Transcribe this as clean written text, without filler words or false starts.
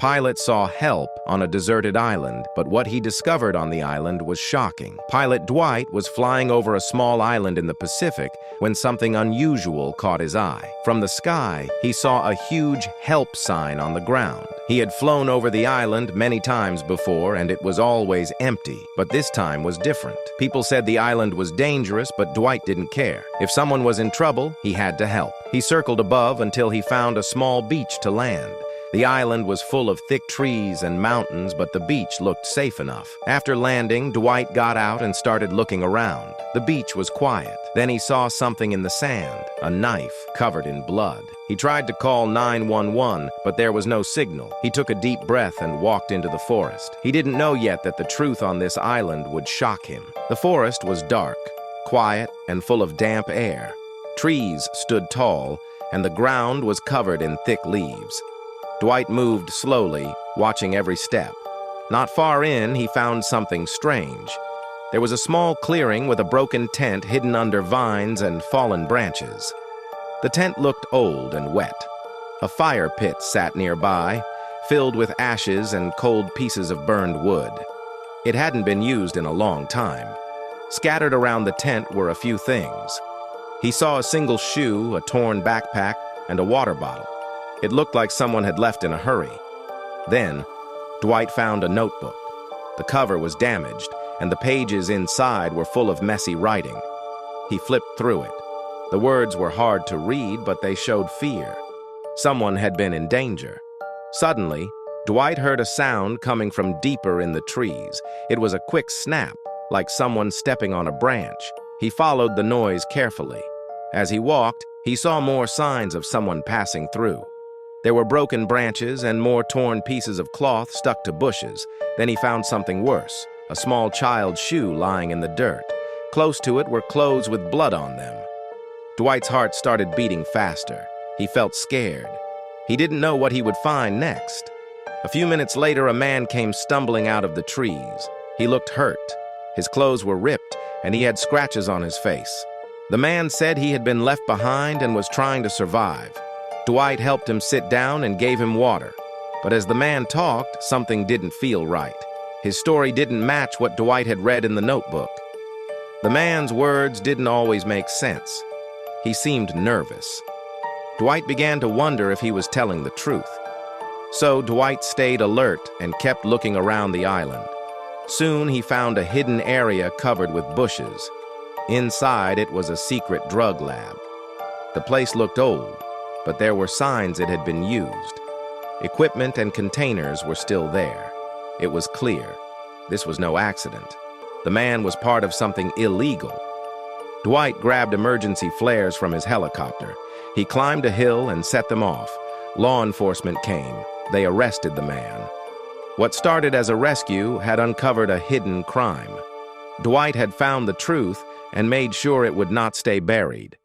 Pilot saw help on a deserted island, but what he discovered on the island was shocking. Pilot Dwight was flying over a small island in the Pacific when something unusual caught his eye. From the sky, he saw a huge help sign on the ground. He had flown over the island many times before, and it was always empty, but this time was different. People said the island was dangerous, but Dwight didn't care. If someone was in trouble, he had to help. He circled above until he found a small beach to land. The island was full of thick trees and mountains, but the beach looked safe enough. After landing, Dwight got out and started looking around. The beach was quiet. Then he saw something in the sand, a knife covered in blood. He tried to call 911, but there was no signal. He took a deep breath and walked into the forest. He didn't know yet that the truth on this island would shock him. The forest was dark, quiet, and full of damp air. Trees stood tall, and the ground was covered in thick leaves. Dwight moved slowly, watching every step. Not far in, he found something strange. There was a small clearing with a broken tent hidden under vines and fallen branches. The tent looked old and wet. A fire pit sat nearby, filled with ashes and cold pieces of burned wood. It hadn't been used in a long time. Scattered around the tent were a few things. He saw a single shoe, a torn backpack, and a water bottle. It looked like someone had left in a hurry. Then, Dwight found a notebook. The cover was damaged, and the pages inside were full of messy writing. He flipped through it. The words were hard to read, but they showed fear. Someone had been in danger. Suddenly, Dwight heard a sound coming from deeper in the trees. It was a quick snap, like someone stepping on a branch. He followed the noise carefully. As he walked, he saw more signs of someone passing through. There were broken branches and more torn pieces of cloth stuck to bushes. Then he found something worse, a small child's shoe lying in the dirt. Close to it were clothes with blood on them. Dwight's heart started beating faster. He felt scared. He didn't know what he would find next. A few minutes later, a man came stumbling out of the trees. He looked hurt. His clothes were ripped, and he had scratches on his face. The man said he had been left behind and was trying to survive. Dwight helped him sit down and gave him water. But as the man talked, something didn't feel right. His story didn't match what Dwight had read in the notebook. The man's words didn't always make sense. He seemed nervous. Dwight began to wonder if he was telling the truth. So Dwight stayed alert and kept looking around the island. Soon he found a hidden area covered with bushes. Inside it was a secret drug lab. The place looked old, but there were signs it had been used. Equipment and containers were still there. It was clear. This was no accident. The man was part of something illegal. Dwight grabbed emergency flares from his helicopter. He climbed a hill and set them off. Law enforcement came. They arrested the man. What started as a rescue had uncovered a hidden crime. Dwight had found the truth and made sure it would not stay buried.